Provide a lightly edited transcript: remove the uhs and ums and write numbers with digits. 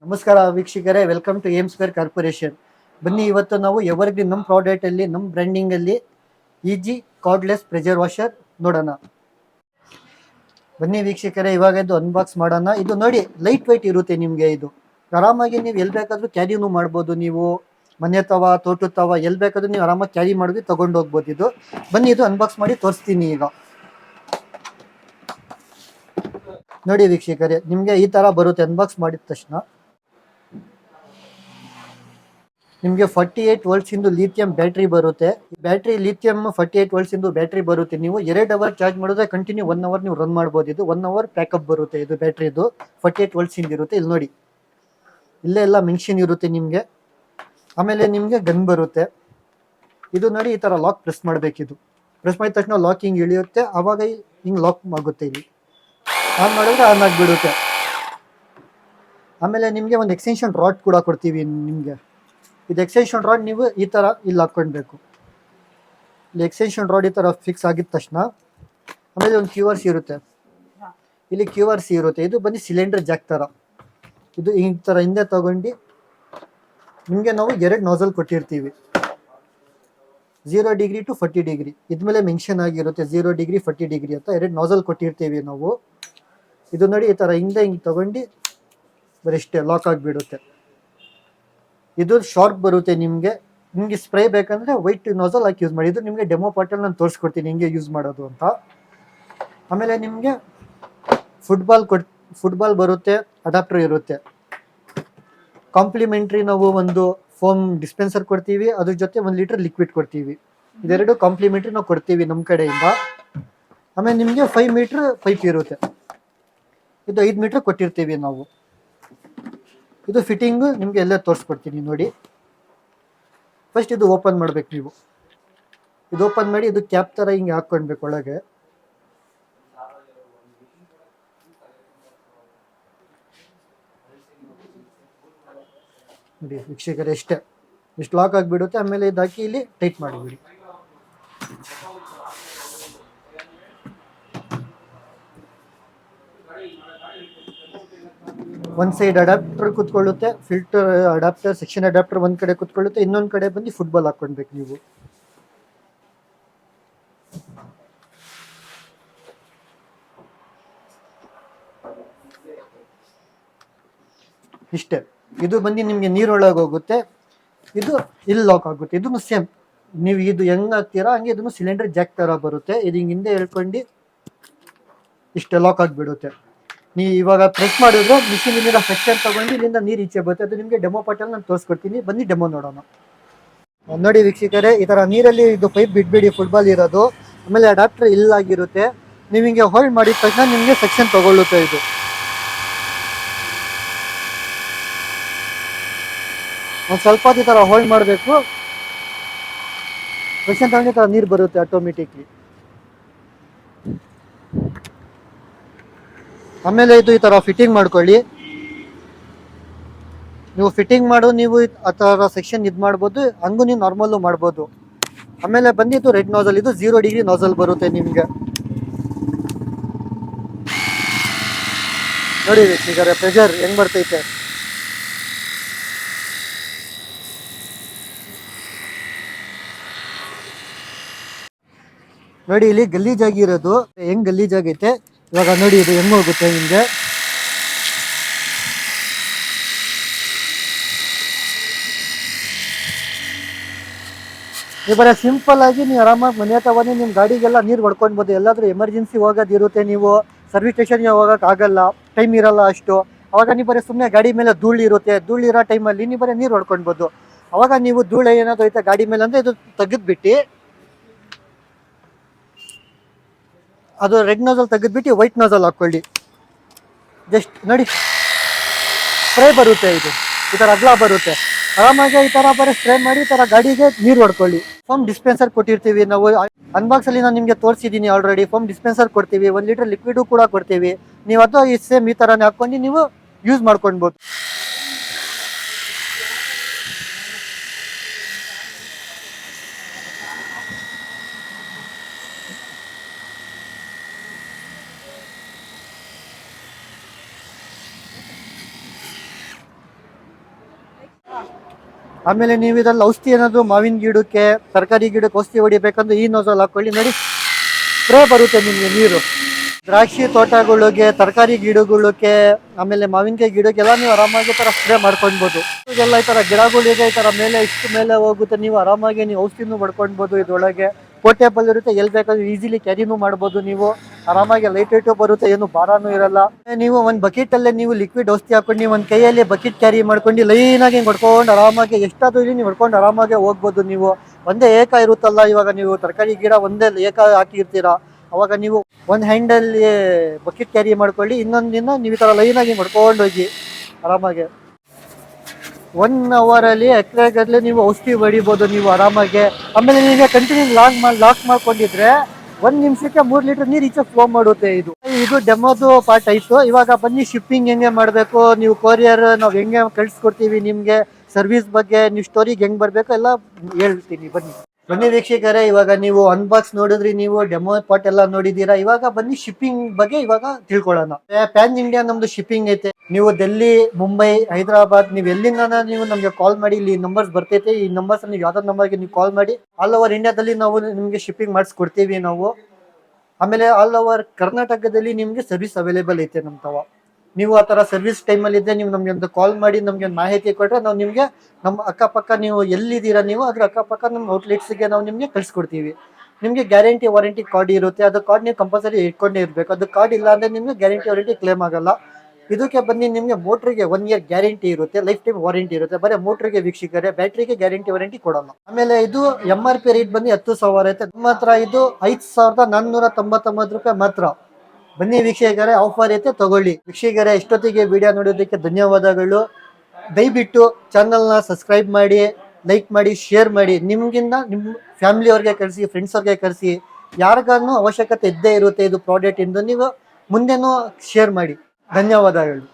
ನಮಸ್ಕಾರ ವೀಕ್ಷಕರೇ, welcome to aim square corporation. ಬನ್ನಿ, ಇವತ್ತು ನಾವು ಎವರ್ಗ್ರೀನ್ ನಮ್ಮ ಪ್ರಾಡಕ್ಟಲ್ಲಿ ನಮ್ಮ ಬ್ರ್ಯಾಂಡಿಂಗಲ್ಲಿ ಈಜಿ ಕಾರ್ಡ್ಲೆಸ್ ಪ್ರೆಷರ್ ವಾಷರ್ ನೋಡೋಣ. ಬನ್ನಿ ವೀಕ್ಷಕರೇ, ಇವಾಗ ಇದು ಅನ್ಬಾಕ್ಸ್ ಮಾಡೋಣ. ಇದು ನೋಡಿ, ಲೈಟ್ ವೆಯ್ಟ್ ಇರುತ್ತೆ. ನಿಮಗೆ ಇದು ಆರಾಮಾಗಿ ನೀವು ಎಲ್ಲಿ ಬೇಕಾದರೂ ಕ್ಯಾರಿನೂ ಮಾಡ್ಬೋದು. ನೀವು ಮನೆ ತವ, ತೋಟದ ತವ ಎಲ್ಲಿ ಬೇಕಾದ್ರೂ ನೀವು ಆರಾಮಾಗಿ ಕ್ಯಾರಿ ಮಾಡಿ ತೊಗೊಂಡು ಹೋಗ್ಬೋದು. ಇದು ಬನ್ನಿ, ಇದು ಅನ್ಬಾಕ್ಸ್ ಮಾಡಿ ತೋರಿಸ್ತೀನಿ. ಈಗ ನೋಡಿ ವೀಕ್ಷಕರೇ, ನಿಮಗೆ ಈ ಥರ ಬರುತ್ತೆ. ಅನ್ಬಾಕ್ಸ್ ಮಾಡಿದ ತಕ್ಷಣ ನಿಮಗೆ 48 ವೋಲ್ಟ್ಸ್ ಇಂದು ಲಿಥಿಯಂ ಬ್ಯಾಟ್ರಿ ಬರುತ್ತೆ. ಬ್ಯಾಟ್ರಿ ಲಿಥಿಯಂ 48 ವೋಲ್ಟ್ಸ್ ಇಂದು ಬ್ಯಾಟ್ರಿ ಬರುತ್ತೆ. ನೀವು 2 ಅವರ್ ಚಾರ್ಜ್ ಮಾಡಿದ್ರೆ ಕಂಟಿನ್ಯೂ 1 ಅವರ್ ನೀವು ರನ್ ಮಾಡ್ಬೋದು. ಇದು 1 ಅವರ್ ಪ್ಯಾಕಪ್ ಬರುತ್ತೆ. ಇದು ಬ್ಯಾಟ್ರಿದು 48 ವೋಲ್ಟ್ಸ್ ಇಂದ ಇರುತ್ತೆ. ಇಲ್ಲಿ ನೋಡಿ, ಇಲ್ಲೇ ಎಲ್ಲ ಮೆನ್ಷನ್ ಇರುತ್ತೆ ನಿಮಗೆ. ಆಮೇಲೆ ನಿಮಗೆ ಗನ್ ಬರುತ್ತೆ. ಇದು ನೋಡಿ, ಈ ಥರ ಲಾಕ್ ಪ್ರೆಸ್ ಮಾಡಬೇಕಿದು. ಪ್ರೆಸ್ ಮಾಡಿದ ತಕ್ಷಣ ಲಾಕ್ ಹಿಂಗೆ ಇಳಿಯುತ್ತೆ. ಆವಾಗ ಹಿಂಗೆ ಲಾಕ್ ಆಗುತ್ತೆ. ಇಲ್ಲಿ ಆನ್ ಮಾಡಿದ್ರೆ ಆನ್ ಆಗಿಬಿಡುತ್ತೆ. ಆಮೇಲೆ ನಿಮಗೆ ಒಂದು ಎಕ್ಸ್ಟೆನ್ಷನ್ ರಾಡ್ ಕೂಡ ಕೊಡ್ತೀವಿ ನಿಮಗೆ. ಇದು ಎಕ್ಸ್ಟೆನ್ಷನ್ ರಾಡ್ ನೀವು ಈ ಥರ ಇಲ್ಲಿ ಹಾಕ್ಕೊಳ್ಬೇಕು. ಇಲ್ಲಿ ಎಕ್ಸ್ಟೆನ್ಷನ್ ರಾಡ್ ಈ ಥರ ಫಿಕ್ಸ್ ಆಗಿದ ತಕ್ಷಣ ಆಮೇಲೆ ಒಂದು QR ಸಿ ಇರುತ್ತೆ. ಇಲ್ಲಿ QR ಸಿ ಇರುತ್ತೆ. ಇದು ಬಂದು ಸಿಲಿಂಡರ್ ಜಾಕ್ ಥರ. ಇದು ಈ ಥರ ಹಿಂದೆ ತಗೊಂಡು ನಿಮಗೆ ನಾವು 2 ನೋಸಲ್ ಕೊಟ್ಟಿರ್ತೀವಿ. 0 ಡಿಗ್ರಿ ಟು 40 ಡಿಗ್ರಿ ಇದ್ಮೇಲೆ ಮೆನ್ಷನ್ ಆಗಿರುತ್ತೆ. 0 ಡಿಗ್ರಿ 40 ಡಿಗ್ರಿ ಅಂತ 2 ನೋಸಲ್ ಕೊಟ್ಟಿರ್ತೀವಿ ನಾವು. ಇದು ನೋಡಿ, ಈ ಥರ ಹಿಂದೆ ಹಿಂಗೆ ತಗೊಂಡು ಬರಿಷ್ಟೇ ಲಾಕ್ ಆಗಿಬಿಡುತ್ತೆ. ಇದು ಶಾರ್ಪ್ ಬರುತ್ತೆ. ನಿಮಗೆ ಸ್ಪ್ರೇ ಬೇಕಂದ್ರೆ ವೈಟ್ ನೋಸಲ್ ಹಾಕಿ ಯೂಸ್ ಮಾಡಿ. ಇದು ನಿಮಗೆ ಡೆಮೋ ಪಾರ್ಟಲ್ಲಿ ನಾನು ತೋರಿಸ್ಕೊಡ್ತೀನಿ ಹಿಂಗೆ ಯೂಸ್ ಮಾಡೋದು ಅಂತ. ಆಮೇಲೆ ನಿಮಗೆ ಫುಟ್ಬಾಲ್ ಬರುತ್ತೆ, ಅಡಾಪ್ಟರ್ ಇರುತ್ತೆ. ಕಾಂಪ್ಲಿಮೆಂಟ್ರಿ ನಾವು ಒಂದು ಫೋಮ್ ಡಿಸ್ಪೆನ್ಸರ್ ಕೊಡ್ತೀವಿ, ಅದ್ರ ಜೊತೆ 1 ಲೀಟರ್ ಲಿಕ್ವಿಡ್ ಕೊಡ್ತೀವಿ. ಇದೆರಡು ಕಾಂಪ್ಲಿಮೆಂಟ್ರಿ ನಾವು ಕೊಡ್ತೀವಿ ನಮ್ಮ ಕಡೆಯಿಂದ. ಆಮೇಲೆ ನಿಮಗೆ 5 ಮೀಟ್ರ್ ಪೈಪ್ ಇರುತ್ತೆ. ಇದು 5 ಮೀಟ್ರ್ ಕೊಟ್ಟಿರ್ತೀವಿ ನಾವು. ಇದು ಫಿಟ್ಟಿಂಗ್ ನಿಮಗೆ ಎಲ್ಲ ತೋರಿಸ್ಕೊಡ್ತೀನಿ ನೋಡಿ. ಫಸ್ಟ್ ಇದು ಓಪನ್ ಮಾಡ್ಬೇಕು ನೀವು. ಇದು ಓಪನ್ ಮಾಡಿ ಇದು ಕ್ಯಾಪ್ ಥರ ಹಿಂಗೆ ಹಾಕ್ಕೊಳ್ಬೇಕು ಒಳಗೆ. ನೋಡಿ ವೀಕ್ಷಕರೇ, ಇಷ್ಟು ಲಾಕ್ ಆಗಿಬಿಡುತ್ತೆ. ಆಮೇಲೆ ಇದು ಹಾಕಿ ಇಲ್ಲಿ ಟೈಟ್ ಮಾಡಿಬಿಡಿ. ಒಂದು ಸೈಡ್ ಅಡಾಪ್ಟರ್ ಕುತ್ಕೊಳ್ಳುತ್ತೆ, ಫಿಲ್ಟರ್ ಅಡಾಪ್ಟರ್, ಸೆಕ್ಷನ್ ಅಡಾಪ್ಟರ್ ಒಂದು ಕಡೆ ಕುತ್ಕೊಳ್ಳುತ್ತೆ. ಇನ್ನೊಂದು ಕಡೆ ಬಂದು ಫುಟ್ಬಾಲ್ ಹಾಕ್ಕೊಳ್ಬೇಕು ನೀವು. ಇಷ್ಟೇ. ಇದು ಬಂದು ನಿಮಗೆ ನೀರೊಳಗೆ ಹೋಗುತ್ತೆ. ಇದು ಇಲ್ಲಿ ಲಾಕ್ ಆಗುತ್ತೆ. ಇದನ್ನು ಸೇಮ್ ನೀವು ಇದು ಹೆಂಗೆ ಹಾಕ್ತೀರಾ ಹಂಗೆ ಇದನ್ನು ಸಿಲಿಂಡರ್ ಜಾಕ್ ಥರ ಬರುತ್ತೆ. ಇದು ಹಿಂಗೆ ಹಿಂದೆ ಹೇಳ್ಕೊಂಡು ಇಷ್ಟೇ ಲಾಕ್ ಆಗಿಬಿಡುತ್ತೆ. ನೀವು ಇವಾಗ ಪ್ರೆಸ್ ಮಾಡಿದ್ರೆ ಮಿಷಿನಿಂದ ಸೆಕ್ಷನ್ ತಗೊಂಡು ಇಲ್ಲಿಂದ ನೀರು ಈಚೆ ಬರುತ್ತೆ. ಅದು ನಿಮಗೆ ಡೆಮೋ ಪಾರ್ಟಲ್ಲಿ ನಾನು ತೋರಿಸ್ಕೊಡ್ತೀನಿ. ಬನ್ನಿ ಡೆಮೋ ನೋಡೋಣ. ನೋಡಿ ವೀಕ್ಷಕರೇ, ಈ ಥರ ನೀರಲ್ಲಿ ಇದು ಪೈಪ್ ಬಿಟ್ಬಿಡಿ, ಫುಟ್ಬಾಲ್ ಇರೋದು. ಆಮೇಲೆ ಅಡಾಪ್ಟರ್ ಇಲ್ಲಾಗಿರುತ್ತೆ. ನೀವು ಹಿಂಗೆ ಹೋಲ್ಡ್ ಮಾಡಿದ ತಕ್ಷಣ ನಿಮಗೆ ಸೆಕ್ಷನ್ ತಗೊಳ್ಳುತ್ತೆ. ಇದು ಒಂದು ಸ್ವಲ್ಪ ಈ ಥರ ಹೋಲ್ಡ್ ಮಾಡಬೇಕು. ಸೆಕ್ಷನ್ ತಗೊಂಡು ಈ ಥರ ನೀರು ಬರುತ್ತೆ ಆಟೋಮೆಟಿಕ್ಲಿ. ಆಮೇಲೆ ಇದು ಈ ಥರ ಫಿಟ್ಟಿಂಗ್ ಮಾಡ್ಕೊಳ್ಳಿ. ನೀವು ಫಿಟ್ಟಿಂಗ್ ಮಾಡು, ನೀವು ಆ ಥರ ಸೆಕ್ಷನ್ ಇದು ಮಾಡ್ಬೋದು, ಹಂಗೂ ನೀವು ನಾರ್ಮಲ್ಲು ಮಾಡ್ಬೋದು. ಆಮೇಲೆ ಬಂದಿದ್ದು ರೆಡ್ ನೋಸಲ್. ಇದು 0 ಡಿಗ್ರಿ ನೋಸಲ್ ಬರುತ್ತೆ ನಿಮಗೆ. ನೋಡಿ ವೀಕ್ಷಕರೇ, ಪ್ರೆಷರ್ ಹೆಂಗ್ ಬರ್ತೈತೆ. ನೋಡಿ, ಇಲ್ಲಿ ಗಲೀಜಾಗಿರೋದು ಹೆಂಗ್ ಗಲೀಜಾಗೈತೆ. ಇವಾಗ ನೋಡಿ ಇದು ಹೆಂಗ್ ಹೋಗುತ್ತೆ ನಿಮಗೆ. ಇವಾಗ ಸಿಂಪಲ್ ಆಗಿ ನೀವು ಆರಾಮಾಗಿ ಮನೆ ತಗೊಂಡು ನಿಮ್ಮ ಗಾಡಿಗೆಲ್ಲ ನೀರು ಹೊಡ್ಕೊಳ್ಬೋದು. ಎಲ್ಲಾದರೂ ಎಮರ್ಜೆನ್ಸಿ ಹೋಗೋದಿರುತ್ತೆ, ನೀವು ಸರ್ವಿಸ್ ಸ್ಟೇಷನ್ಗೆ ಹೋಗೋಕೆ ಆಗಲ್ಲ, ಟೈಮ್ ಇರಲ್ಲ ಅಷ್ಟು. ಅವಾಗ ನೀವು ಬರೀ ಸುಮ್ಮನೆ ಗಾಡಿ ಮೇಲೆ ಧೂಳು ಇರುತ್ತೆ. ಧೂಳಿರೋ ಟೈಮಲ್ಲಿ ನೀವು ಬರೀ ನೀರು ಹೊಡ್ಕೊಳ್ಬೋದು. ಅವಾಗ ನೀವು ಧೂಳು ಏನಾದ್ರು ಐತೆ ಗಾಡಿ ಮೇಲೆ ಅಂದರೆ ಇದು ತೆಗೆದ್ಬಿಟ್ಟು, ಅದು ರೆಡ್ ನೋಸಲ್ ತೆಗೆದ್ಬಿಟ್ಟು ವೈಟ್ ನೋಸಲ್ ಹಾಕ್ಕೊಳ್ಳಿ. ಜಸ್ಟ್ ನೋಡಿ, ಸ್ಪ್ರೇ ಬರುತ್ತೆ. ಇದು ಈ ಥರ ಅಗಲ ಬರುತ್ತೆ. ಆರಾಮಾಗಿ ಈ ಥರ ಬರೀ ಸ್ಪ್ರೇ ಮಾಡಿ ಈ ಥರ ಗಾಡಿಗೆ ನೀರು ಹೊಡ್ಕೊಳ್ಳಿ. ಫೋಮ್ ಡಿಸ್ಪೆನ್ಸರ್ ಕೊಟ್ಟಿರ್ತೀವಿ ನಾವು. ಅನ್ಬಾಕ್ಸಲ್ಲಿ ನಾನು ನಿಮಗೆ ತೋರಿಸಿದ್ದೀನಿ ಆಲ್ರೆಡಿ. ಫೋಮ್ ಡಿಸ್ಪೆನ್ಸರ್ ಕೊಡ್ತೀವಿ, 1 ಲೀಟರ್ ಲಿಕ್ವಿಡು ಕೂಡ ಕೊಡ್ತೀವಿ. ನೀವು ಅದು ಈ ಸೇಮ್ ಈ ಥರನೇ ಹಾಕ್ಕೊಂಡು ನೀವು ಯೂಸ್ ಮಾಡ್ಕೊಳ್ಬೋದು. ಆಮೇಲೆ ನೀವು ಇದ್ರಲ್ಲಿ ಔಷಧಿ ಏನಾದ್ರು ಮಾವಿನ ಗಿಡಕ್ಕೆ ತರಕಾರಿ ಗಿಡಕ್ಕೆ ಔಷಧಿ ಹೊಡಿಬೇಕಂದ್ರೆ ಈ ನೋಸಲ್ ಹಾಕೊಳ್ಳಿ ನೋಡಿ, ಸ್ಪ್ರೇ ಬರುತ್ತೆ ನಿಮಗೆ ನೀರು. ದ್ರಾಕ್ಷಿ ತೋಟಗಳಿಗೆ, ತರಕಾರಿ ಗಿಡಗಳಿಗೆ, ಆಮೇಲೆ ಮಾವಿನಕಾಯಿ ಗಿಡಕ್ಕೆಲ್ಲ ನೀವು ಆರಾಮಾಗಿ ಈ ತರ ಸ್ಪ್ರೇ ಮಾಡ್ಕೊಳ್ಬೋದು. ಇದೆಲ್ಲ ಈ ತರ ಗಿಡಗಳಿಗೆ ಈ ತರ ಮೇಲೆ ಇಷ್ಟು ಮೇಲೆ ಹೋಗುತ್ತೆ, ನೀವು ಆರಾಮಾಗಿ ನೀವು ಔಷಧಿನೂ ಮಾಡ್ಕೊಳ್ಬೋದು. ಇದ್ರೊಳಗೆ ಪೋರ್ಟೇಬಲ್ ಇರುತ್ತೆ, ಎಲ್ಲಿ ಬೇಕಾದ್ರೂ ಈಸಿಲಿ ಕ್ಯಾರಿನೂ ಮಾಡ್ಬೋದು. ನೀವು ಆರಾಮಾಗಿ ಲೈಟ್ ವೆಯ್ಟು ಬರುತ್ತೆ, ಏನು ಭಾರನೂ ಇರಲ್ಲ. ನೀವು ಒಂದು ಬಕೆಟ್ ಅಲ್ಲೇ ನೀವು ಲಿಕ್ವಿಡ್ ಔಷಧಿ ಹಾಕೊಂಡು ನೀವು ಒಂದು ಕೈಯಲ್ಲಿ ಬಕೆಟ್ ಕ್ಯಾರಿ ಮಾಡ್ಕೊಂಡು ಲೈನಾಗಿ ಹೊಡ್ಕೊಂಡು ಆರಾಮಾಗಿ ಎಷ್ಟಾದ್ರೂ ಇಲ್ಲಿ ನೀವು ಹೊಡ್ಕೊಂಡು ಆರಾಮಾಗಿ ಹೋಗ್ಬೋದು. ನೀವು ಒಂದೇ ಏಕ ಇರುತ್ತಲ್ಲ, ಇವಾಗ ನೀವು ತರಕಾರಿ ಗಿಡ ಒಂದೇ ಏಕ ಹಾಕಿರ್ತೀರಾ, ಅವಾಗ ನೀವು ಒಂದು ಹ್ಯಾಂಡಲ್ಲಿ ಬಕೆಟ್ ಕ್ಯಾರಿ ಮಾಡ್ಕೊಳ್ಳಿ, ಇನ್ನೊಂದಿನ ನೀವು ಈ ಥರ ಲೈನಾಗಿ ಮಾಡ್ಕೊಂಡು ಹೋಗಿ ಆರಾಮಾಗಿ 1 ಅವರಲ್ಲಿ ಎಕರೆಗಟ್ಟಲೆ ನೀವು ಔಷಧಿ ಹೊಡಿಬೋದು ನೀವು ಆರಾಮಾಗಿ. ಆಮೇಲೆ ನೀವು ಕಂಟಿನ್ಯೂ ಲಾಕ್ ಮಾಡ್ಕೊಂಡಿದ್ರೆ 1 ನಿಮಿಷಕ್ಕೆ 3 ಲೀಟರ್ ನೀರು ಈಚೆ ಫ್ಲೋ ಮಾಡುತ್ತೆ. ಇದು ಡೆಮೋದು ಪಾರ್ಟ್ ಆಯ್ತು. ಇವಾಗ ಬನ್ನಿ ಶಿಪ್ಪಿಂಗ್ ಹೆಂಗೆ ಮಾಡಬೇಕು, ನೀವು ಕೊರಿಯರ್ ನಾವು ಹೆಂಗೆ ಕಳಿಸ್ಕೊಡ್ತೀವಿ, ನಿಮಗೆ ಸರ್ವಿಸ್ ಬಗ್ಗೆ, ನೀವು ಸ್ಟೋರಿಗೆ ಹೆಂಗೆ ಬರಬೇಕು ಎಲ್ಲ ಹೇಳ್ತೀನಿ. ಬನ್ನಿ ವೀಕ್ಷಕರೇ, ಇವಾಗ ನೀವು ಅನ್ಬಾಕ್ಸ್ ನೋಡಿದ್ರಿ, ನೀವು ಡೆಮೋ ಪಾರ್ಟ್ ಎಲ್ಲ ನೋಡಿದೀರಾ. ಇವಾಗ ಬನ್ನಿ ಶಿಪ್ಪಿಂಗ್ ಬಗ್ಗೆ ಇವಾಗ ತಿಳ್ಕೊಳ್ಳೋಣ. ಪ್ಯಾನ್ ಇಂಡಿಯಾ ನಮ್ದು ಶಿಪ್ಪಿಂಗ್ ಐತೆ. ನೀವು ಡೆಲ್ಲಿ, ಮುಂಬೈ, ಹೈದರಾಬಾದ್, ನೀವು ಎಲ್ಲಿಂದ ನೀವು ನಮಗೆ ಕಾಲ್ ಮಾಡಿ, ಇಲ್ಲಿ ನಂಬರ್ಸ್ ಬರ್ತೈತೆ. ಈ ನಂಬರ್ಸ್ ನೀವು ಯಾವ್ದಾದ್ರು ನಂಬರ್ಗೆ ನೀವು ಕಾಲ್ ಮಾಡಿ, ಆಲ್ ಓವರ್ ಇಂಡಿಯಾದಲ್ಲಿ ನಾವು ನಿಮಗೆ ಶಿಪ್ಪಿಂಗ್ ಮಾಡಿಸ್ಕೊಡ್ತೀವಿ ನಾವು. ಆಮೇಲೆ ಆಲ್ ಓವರ್ ಕರ್ನಾಟಕದಲ್ಲಿ ನಿಮಗೆ ಸರ್ವಿಸ್ ಅವೈಲೇಬಲ್ ಐತೆ ನಮ್ಮ ತವ. ನೀವು ಆ ಥರ ಸರ್ವಿಸ್ ಟೈಮಲ್ಲಿ ಇದ್ದರೆ ನೀವು ನಮಗೆ ಒಂದು ಕಾಲ್ ಮಾಡಿ ನಮಗೆ ಒಂದು ಮಾಹಿತಿ ಕೊಟ್ಟರೆ ನಾವು ನಿಮಗೆ ನಮ್ಮ ಅಕ್ಕಪಕ್ಕ ನೀವು ಎಲ್ಲಿದ್ದೀರಾ ನೀವು ಅದ್ರ ಅಕ್ಕಪಕ್ಕ ನಮ್ಮ ಔಟ್ಲೆಟ್ಸ್ಗೆ ನಾವು ನಿಮಗೆ ಕಳಿಸ್ಕೊಡ್ತೀವಿ. ನಿಮಗೆ ಗ್ಯಾರಂಟಿ ವಾರಂಟಿ ಕಾರ್ಡ್ ಇರುತ್ತೆ, ಅದು ಕಾರ್ಡ್ ನೀವು ಕಂಪಲ್ಸರಿ ಇಟ್ಕೊಂಡೇ ಇರಬೇಕು. ಅದು ಕಾರ್ಡ್ ಇಲ್ಲ ಅಂದರೆ ನಿಮಗೆ ಗ್ಯಾರಂಟಿ ವಾರಂಟಿ ಕ್ಲೇಮ್ ಆಗಲ್ಲ. ಇದಕ್ಕೆ ಬನ್ನಿ, ನಿಮಗೆ ಮೋಟ್ರಿಗೆ 1 ಇಯರ್ ಗ್ಯಾರಂಟಿ ಇರುತ್ತೆ, ಲೈಫ್ ಟೈಮ್ ವಾರಂಟಿ ಇರುತ್ತೆ. ಬರೀ ಮೋಟ್ರಿಗೆ ವೀಕ್ಷಕರೇ, ಬ್ಯಾಟ್ರಿಗೆ ಗ್ಯಾರಂಟಿ ವಾರಂಟಿ ಕೊಡಲ್ಲ. ಆಮೇಲೆ ಇದು MRP ರೇಟ್ ಬಂದು 10,000 ಐತೆ. ನಮ್ಮ ಹತ್ರ ಇದು 5,499 ರೂಪಾಯಿ ಮಾತ್ರ. ಬನ್ನಿ ವೀಕ್ಷಕರೇ, ಆಫರ್ ಐತೆ, ತಗೊಳ್ಳಿ. ವೀಕ್ಷಕರೇ, ಇಷ್ಟೊತ್ತಿಗೆ ವಿಡಿಯೋ ನೋಡೋದಕ್ಕೆ ಧನ್ಯವಾದಗಳು. ದಯವಿಟ್ಟು ಚಾನಲ್ನ ಸಬ್ಸ್ಕ್ರೈಬ್ ಮಾಡಿ, ಲೈಕ್ ಮಾಡಿ, ಶೇರ್ ಮಾಡಿ. ನಿಮ್ಗಿಂತ ನಿಮ್ಮ ಫ್ಯಾಮಿಲಿಯವ್ರಿಗೆ ಕಳಿಸಿ, ಫ್ರೆಂಡ್ಸ್ ಅವ್ರಿಗೆ ಕಳಿಸಿ. ಯಾರಿಗಾನು ಅವಶ್ಯಕತೆ ಇದ್ದೇ ಇರುತ್ತೆ ಇದು ಪ್ರಾಡಕ್ಟ್ ಇಂದು, ನೀವು ಮುಂದೆನೂ ಶೇರ್ ಮಾಡಿ. ಧನ್ಯವಾದಗಳು.